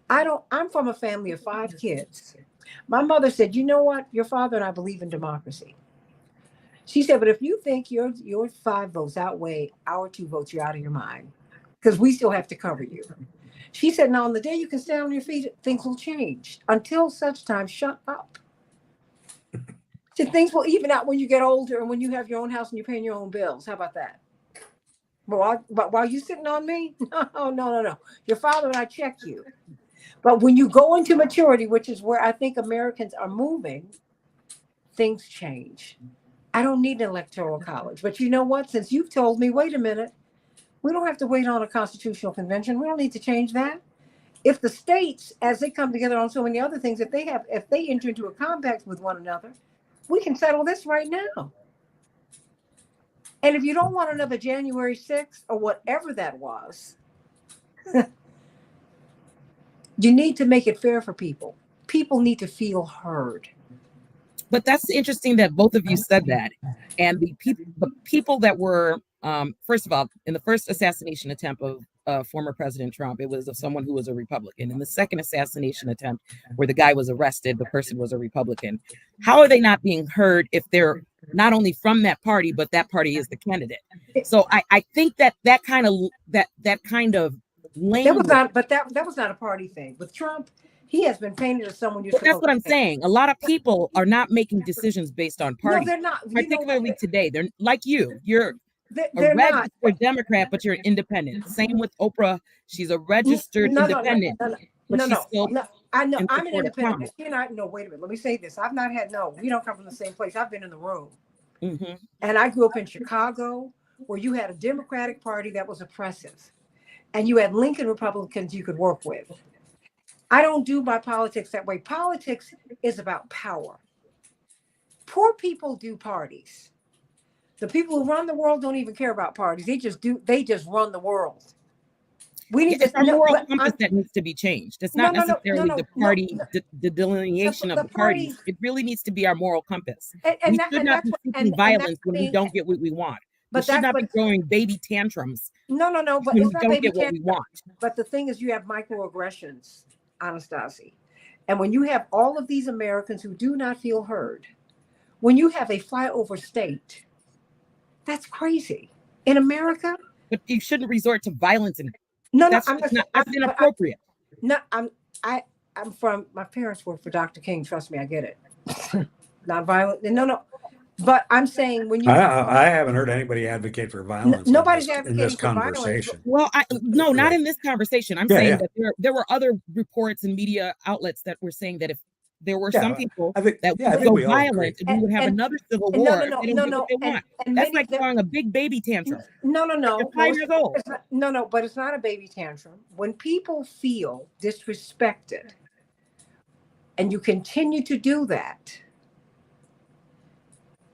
I'm from a family of 5 kids. My mother said, you know what? Your father and I believe in democracy. She said, but if you think your 5 votes outweigh our 2 votes, you're out of your mind because we still have to cover you. She said, now on the day you can stand on your feet, things will change. Until such time, shut up. So things will even out when you get older and when you have your own house and you're paying your own bills. How about that? But while you're sitting on me, no. Your father and I check you. But when you go into maturity, which is where I think Americans are moving, things change. I don't need an electoral college. But you know what? Since you've told me, wait a minute, we don't have to wait on a constitutional convention. We don't need to change that. If the states, as they come together on so many other things, if they enter into a compact with one another, we can settle this right now. And if you don't want another January 6th or whatever that was, you need to make it fair for people. People need to feel heard. But that's interesting that both of you said that. And the people that were, first of all, in the first assassination attempt of former President Trump, it was of someone who was a Republican. In the second assassination attempt, where the guy was arrested, the person was a Republican. How are they not being heard if they're not only from that party, but that party is the candidate? So I think that kind of language. That was not, but that was not a party thing. With Trump, he has been painted as someone you're. But that's what I'm saying. A lot of people are not making decisions based on party. No, they're not. Particularly today, they're like you. You're they're a not. registered Democrat, but you're independent. Same with Oprah. She's a registered independent. No. I know I'm an independent. Trump. No, wait a minute. Let me say this. I've not had we don't come from the same place. I've been in the room. Mm-hmm. And I grew up in Chicago, where you had a Democratic Party that was oppressive, and you had Lincoln Republicans you could work with. I don't do my politics that way. Politics is about power. Poor people do parties. The people who run the world don't even care about parties. They just run the world. We need It's our moral compass that needs to be changed. It's not necessarily the party, the delineation of the parties. It really needs to be our moral compass. We should not be seeking violence when we don't get what we want. We should not be throwing baby tantrums. No, but when it's we not don't baby get what we want. But the thing is, you have microaggressions, Anastasia. And when you have all of these Americans who do not feel heard, when you have a flyover state, that's crazy. In America? But you shouldn't resort to violence. That's inappropriate. I'm from, my parents worked for Dr. King. Trust me, I get it. Not violent. No. But I'm saying when you, I haven't heard anybody advocate for violence. Nobody's in this conversation. Well, not in this conversation. I'm saying that there were other reports and media outlets that were saying that if there were some people that would go violent, we would have another civil war. That's like throwing a big baby tantrum. No. You're 5 years old. No, but it's not a baby tantrum. When people feel disrespected, and you continue to do that,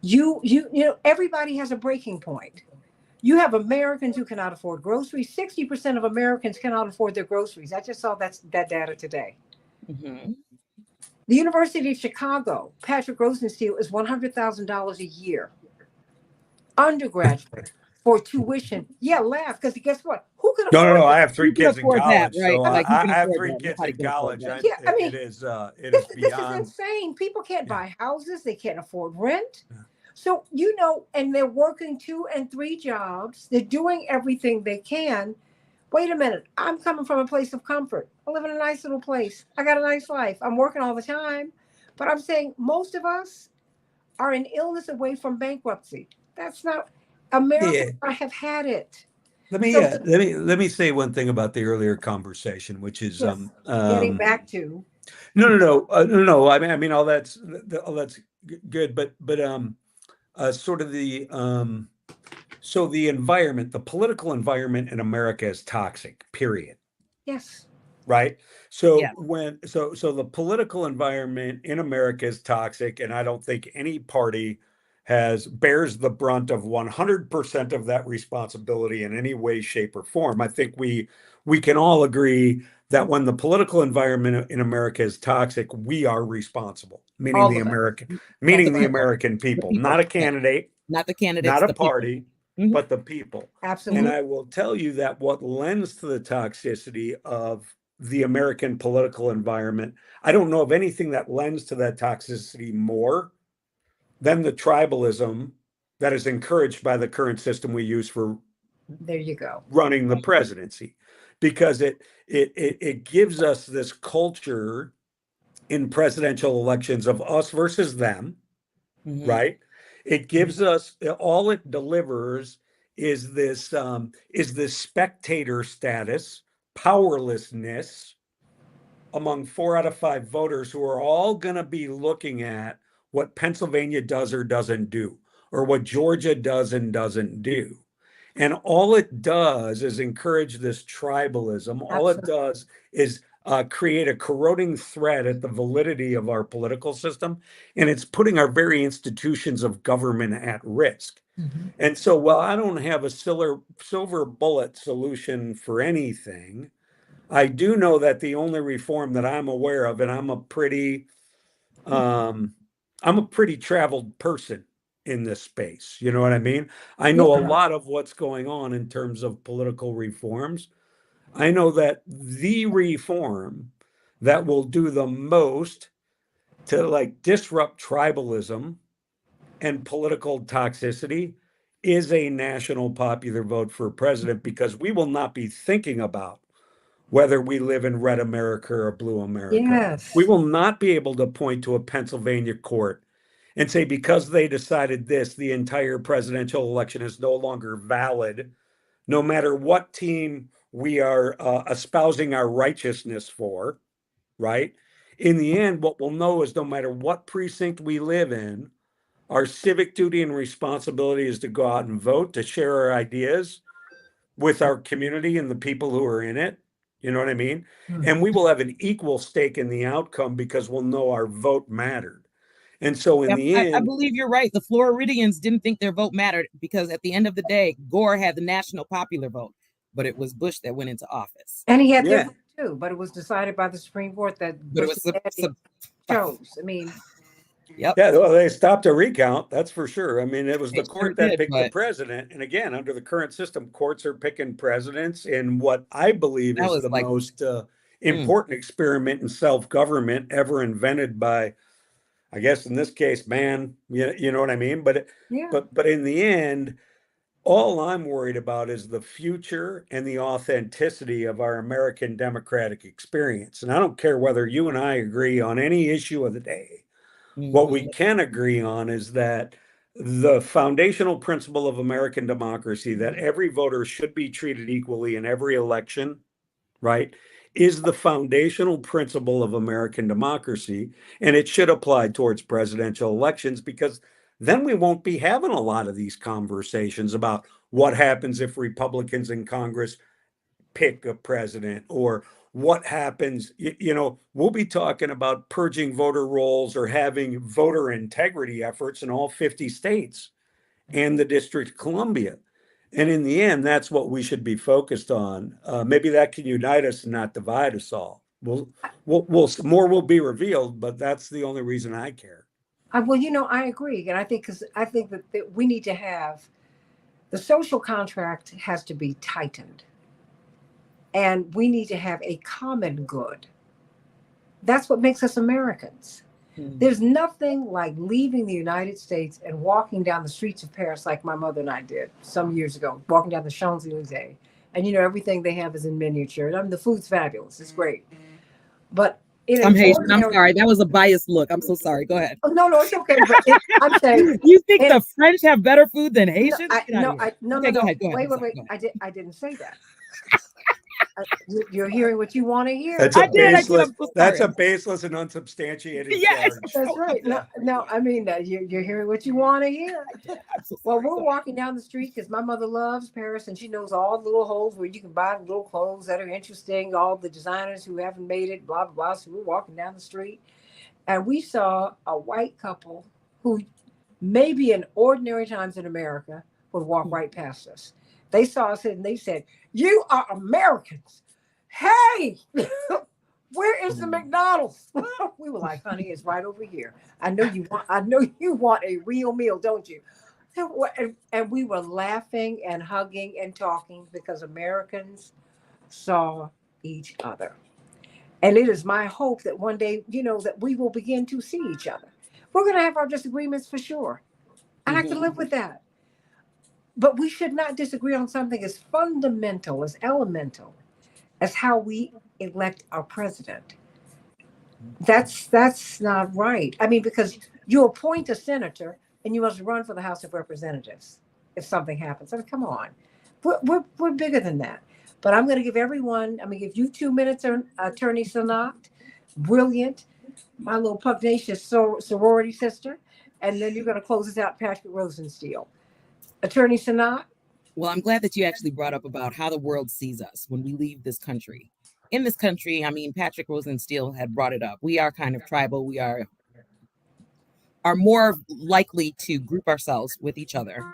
you know, everybody has a breaking point. You have Americans who cannot afford groceries. 60% of Americans cannot afford their groceries. I just saw that data today. Mm-hmm. The University of Chicago, Patrick Rosenstiel, is $100,000 a year. Undergraduate for tuition. Yeah, laugh, because guess what? Who can afford No. I have 3 kids in college. That, right? So like I have 3 kids in college. It is beyond. This is insane. People can't buy houses. They can't afford rent. Yeah. So, you know, and they're working 2 and 3 jobs. They're doing everything they can. Wait a minute. I'm coming from a place of comfort. I live in a nice little place. I got a nice life. I'm working all the time. But I'm saying most of us are an illness away from bankruptcy. That's not America. I have had it. Let me say one thing about the earlier conversation, which is getting back to. No. I mean, all that's good, but sort of the so the environment, the political environment in America is toxic. Period. Yes. right? So Yeah. so the political environment in America is toxic, and I don't think any party bears the brunt of 100% of that responsibility in any way, shape, or form. I think we can all agree that when the political environment in America is toxic, we are responsible, meaning All of it. That's the people. American The people, people. not a Yeah. candidate, Not the candidates, not a the people. party, Mhm. but the people. And Absolutely. I will tell you that what lends to the toxicity of the American political environment, I don't know of anything that lends to that toxicity more than the tribalism that is encouraged by the current system we use for There you go. running the presidency, because it gives us this culture in presidential elections of us versus them, Mhm. right? It gives us, all it delivers is this spectator status, powerlessness among 4 out of 5 voters who are all going to be looking at what Pennsylvania does or doesn't do, or what Georgia does and doesn't do. And all it does is encourage this tribalism. All it Absolutely. does is create a corroding threat at the validity of our political system. And it's putting our very institutions of government at risk. Mhm. And so, while I don't have a silver bullet solution for anything, I do know that the only reform that I'm aware of, and I'm a pretty traveled person in this space. You know what I mean? I know a Yeah. lot of what's going on in terms of political reforms. I know that the reform that will do the most to like disrupt tribalism and political toxicity is a national popular vote for president, because we will not be thinking about whether we live in red America or blue America. We Yes. will not be able to point to a Pennsylvania court and say, because they decided this, the entire presidential election is no longer valid, no matter what team we are espousing our righteousness for, right? In the end, what we'll know is no matter what precinct we live in, our civic duty and responsibility is to go out and vote, to share our ideas with our community and the people who are in it. You know what I mean? And we will have an equal stake in the outcome because we'll know our vote mattered. And so in Yep, the I end, believe you're right. The Floridians didn't think their vote mattered because at the end of the day, Gore had the national popular vote, but it was Bush that went into office. And he had their yeah, vote too, but it was decided by the Supreme Court that But it Bush's was daddy chose. I mean, yep, yeah, well, they stopped a recount, that's for sure. I mean, it was they the sure court that did. picked the But president. And again, under the current system, courts are picking presidents in what I believe that is was the like, most important experiment in self-government ever invented by, I guess in this case, man. You know what I mean? yeah. But in the end, all I'm worried about is the future and the authenticity of our American democratic experience. And I don't care whether you and I agree on any issue of the day. What we mhm, can agree on is that the foundational principle of American democracy, that every voter should be treated equally in every election, right, is the foundational principle of American democracy. And it should apply towards presidential elections, because then we won't be having a lot of these conversations about what happens if Republicans in Congress pick a president, or what happens. We'll be talking about purging voter rolls or having voter integrity efforts in all 50 states and the District of Columbia. And in the end, that's what we should be focused on. Maybe that can unite us and not divide us all. More will be revealed, but that's the only reason I care. Well, I agree, and I think that we need to have the social contract has to be tightened, and we need to have a common good. That's what makes us Americans. mhm. There's nothing like leaving the United States and walking down the streets of Paris like my mother and I did some years ago, walking down the Champs-Elysees. And everything they have is in miniature. I mean, the food's fabulous. It's great. But in I'm an Haitian. I'm ordinary, sorry. That was a biased look. I'm so sorry. Go ahead. oh, no, it's okay. But I'm saying, You think in, the French have better food than no, Haitians? Get out of here. no, Okay, go no. ahead. Go ahead. Wait, I'm sorry. wait. Go ahead. I didn't say that. You're hearing what you want to hear. That's I a did. baseless. I'm so That's a sorry. baseless and unsubstantiated Yes. charge. That's right. No, no, I mean that you're hearing what you want to hear. I'm so Well, sorry. we're walking down the street because my mother loves Paris and she knows all the little holes where you can buy little clothes that are interesting, all the designers who haven't made it, blah, blah, blah. So we're walking down the street and we saw a white couple who maybe in ordinary times in America would walk right past us. They saw us and they said, "You are Americans. Hey, where is the McDonald's?" We were like, "Honey, it's right over here. I know you want a real meal, don't you?" And we were laughing and hugging and talking because Americans saw each other. And it is my hope that one day, that we will begin to see each other. We're going to have our disagreements for sure. And I can live with that. But we should not disagree on something as fundamental, as elemental as how we elect our president. That's not right. I mean, because you appoint a senator and you must run for the House of Representatives if something happens. I mean, come on. We're bigger than that. But I'm going to give I'm going to give you 2 minutes, Attorney Sanat. Brilliant. My little pugnacious sorority sister. And then you're going to close us out, Patrick Rosensteel. Attorney Sanat. Well, I'm glad that you actually brought up about how the world sees us when we leave this country. In this country, I mean, Patrick Rosensteel had brought it up. We are kind of tribal. We are more likely to group ourselves with each other.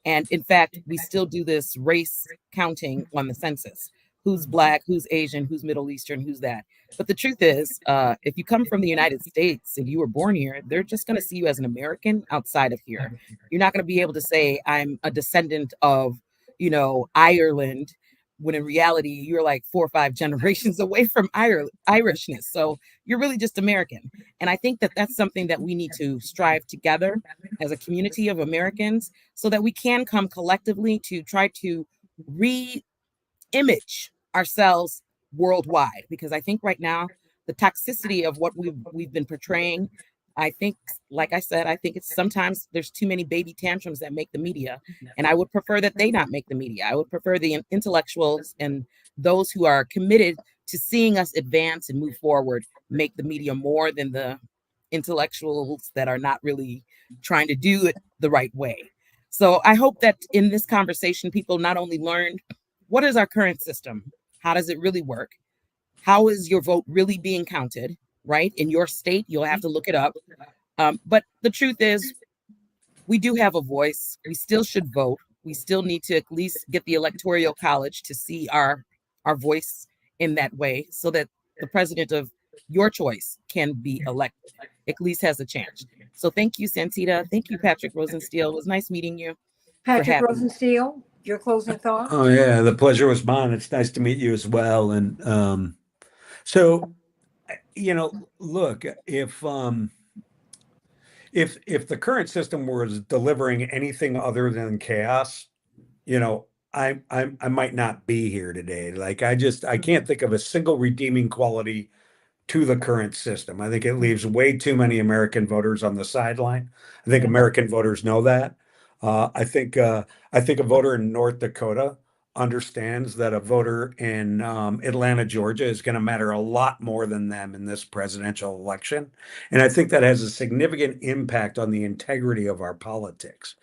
And in fact, we still do this race counting on the census. Who's Black, who's Asian, who's Middle Eastern, who's that. But the truth is, if you come from the United States and you were born here, they're just going to see you as an American outside of here. You're not going to be able to say, I'm a descendant of, Ireland, when in reality, you're like 4 or 5 generations away from Irishness. So you're really just American. And I think that that's something that we need to strive together as a community of Americans so that we can come collectively to try to re-image ourselves worldwide. Because I think right now, the toxicity of what we've been portraying, I think, like I said, I think it's sometimes there's too many baby tantrums that make the media. And I would prefer that they not make the media. I would prefer the intellectuals and those who are committed to seeing us advance and move forward make the media more than the intellectuals that are not really trying to do it the right way. So I hope that in this conversation, people not only learn what is our current system, how does it really work, how is your vote really being counted, right? In your state, you'll have to look it up. But the truth is, we do have a voice. We still should vote. We still need to at least get the Electoral College to see our voice in that way so that the president of your choice can be elected, at least has a chance. So thank you, Santita. Thank you, Patrick Rosensteel. It was nice meeting you. Patrick Rosensteel, your closing thoughts? Oh yeah, the pleasure was mine. It's nice to meet you as well. And so look, if the current system was delivering anything other than chaos, I might not be here today. Like I can't think of a single redeeming quality to the current system. I think it leaves way too many American voters on the sideline. I think American voters know that. I think a voter in North Dakota understands that a voter in Atlanta, Georgia is going to matter a lot more than them in this presidential election. And I think that has a significant impact on the integrity of our politics.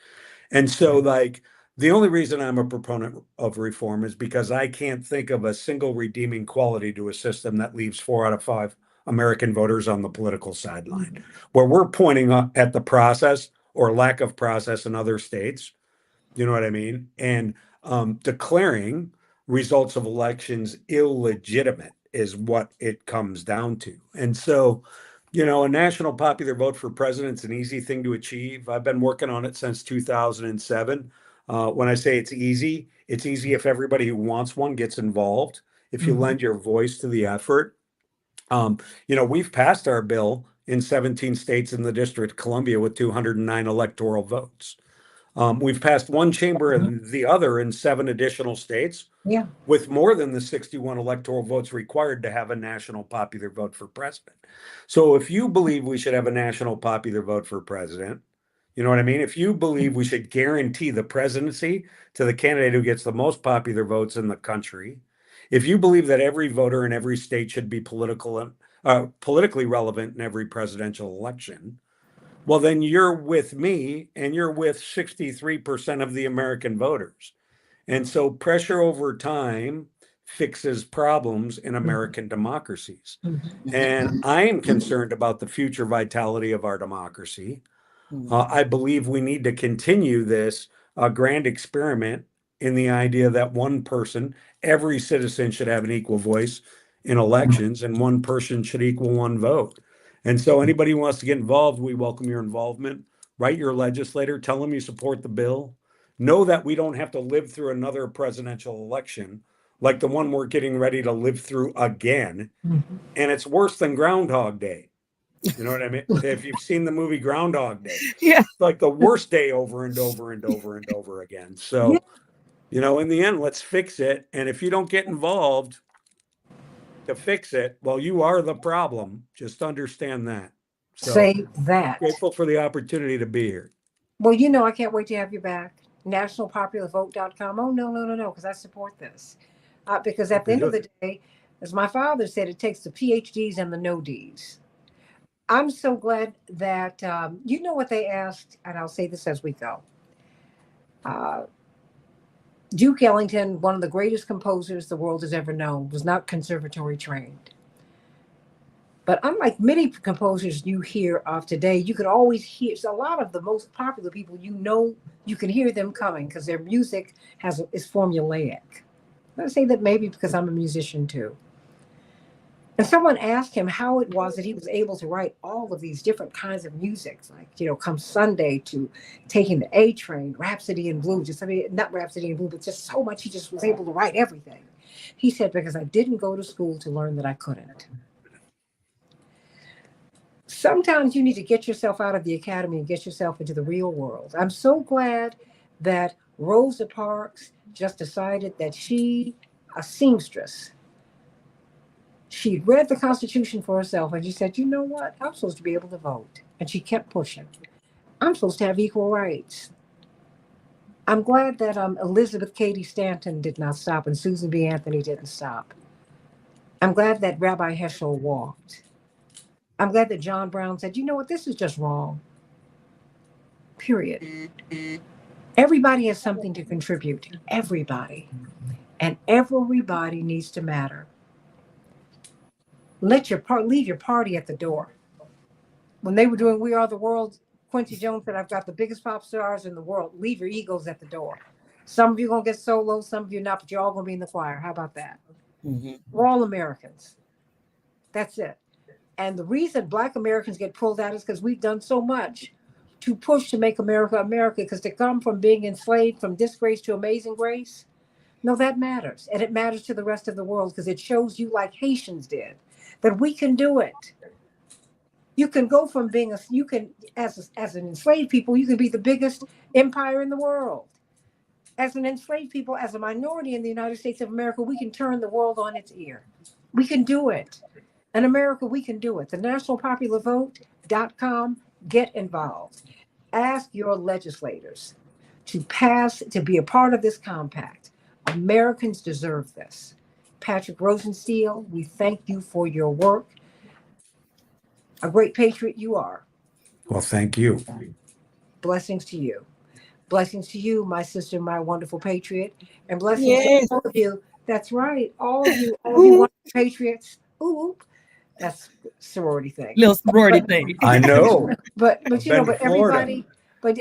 And so, like, the only reason I'm a proponent of reform is because I can't think of a single redeeming quality to a system that leaves 4 out of 5 American voters on the political sideline. Where we're pointing at the process or lack of process in other states, you know what I mean? And declaring results of elections illegitimate is what it comes down to. And so, a national popular vote for president's an easy thing to achieve. I've been working on it since 2007. When I say it's easy if everybody who wants one gets involved, if you lend your voice to the effort. We've passed our bill in 17 states in the District of Columbia with 209 electoral votes. We've passed one chamber and the other in 7 additional states. Yeah. With more than the 61 electoral votes required to have a national popular vote for president. So if you believe we should have a national popular vote for president, you know what I mean? If you believe we should guarantee the presidency to the candidate who gets the most popular votes in the country, If you believe that every voter in every state should be politically relevant in every presidential election, well, then you're with me and you're with 63% of the American voters. And so pressure over time fixes problems in American democracies. And I am concerned about the future vitality of our democracy. I believe we need to continue this grand experiment in the idea that one person, every citizen should have an equal voice in elections, and one person should equal one vote. And so anybody who wants to get involved, we welcome your involvement. Write your legislator, tell them you support the bill. Know that we don't have to live through another presidential election like the one we're getting ready to live through again. And it's worse than Groundhog Day. You know what I mean? If you've seen the movie Groundhog Day, Yeah. it's like the worst day over and over and over and over again. So, you know, in the end, let's fix it. And if you don't get involved to fix it, well, you are the problem. Just understand that. So, Say that. grateful for the opportunity to be here. Well, I can't wait to have you back. NationalPopularVote.com. Oh, no, because I support this. Because at the end of the day, as my father said, it takes the PhDs and the no Ds. I'm so glad that, what they asked, and I'll say this as we go. Duke Ellington, one of the greatest composers the world has ever known, was not conservatory trained. But unlike many composers you hear of today, you can always hear a lot of the most popular people, you can hear them coming because their music is formulaic. I say that maybe because I'm a musician too. And someone asked him how it was that he was able to write all of these different kinds of music, like, Come Sunday to Taking the A Train, Rhapsody in Blue, not Rhapsody in Blue, but just so much he just was able to write everything. He said, because I didn't go to school to learn that I couldn't. Sometimes you need to get yourself out of the academy and get yourself into the real world. I'm so glad that Rosa Parks just decided that she, a seamstress, she read the Constitution for herself and she said, you know what? I'm supposed to be able to vote. And she kept pushing. I'm supposed to have equal rights. I'm glad that Elizabeth Cady Stanton did not stop and Susan B. Anthony didn't stop. I'm glad that Rabbi Heschel walked. I'm glad that John Brown said, you know what? This is just wrong. Period. Everybody has something to contribute. Everybody. And everybody needs to matter. Leave your party at the door. When they were doing We Are the World, Quincy Jones said, I've got the biggest pop stars in the world. Leave your egos at the door. Some of you are going to get solo, some of you not, but you're all going to be in the choir. How about that? We're all Americans. That's it. And the reason Black Americans get pulled out is because we've done so much to push to make America America, because to come from being enslaved, from disgrace to amazing grace, no, that matters. And it matters to the rest of the world because it shows you, like Haitians did, that we can do it. You can go from being as an enslaved people, you can be the biggest empire in the world. As an enslaved people, as a minority in the United States of America, we can turn the world on its ear. We can do it. In America, we can do it. The NationalPopularVote.com, get involved. Ask your legislators to be a part of this compact. Americans deserve this. Patrick Rosensteel, we thank you for your work. A great patriot you are. Well, thank you. Blessings to you. Blessings to you, my sister, my wonderful patriot. And blessings to all of you. That's right. All of you wonderful patriots. Ooh, that's sorority thing. Little sorority thing. I know. But everybody,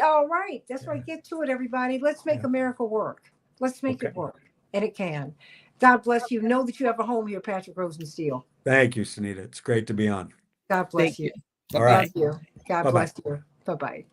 all right. That's right. Get to it, everybody. Let's make America work. Let's make it work. And it can. God bless you. Know that you have a home here, Patrick Rosensteel. Thank you, Santita. It's great to be on. God bless you. All right. Love you. God bless you. Bye-bye.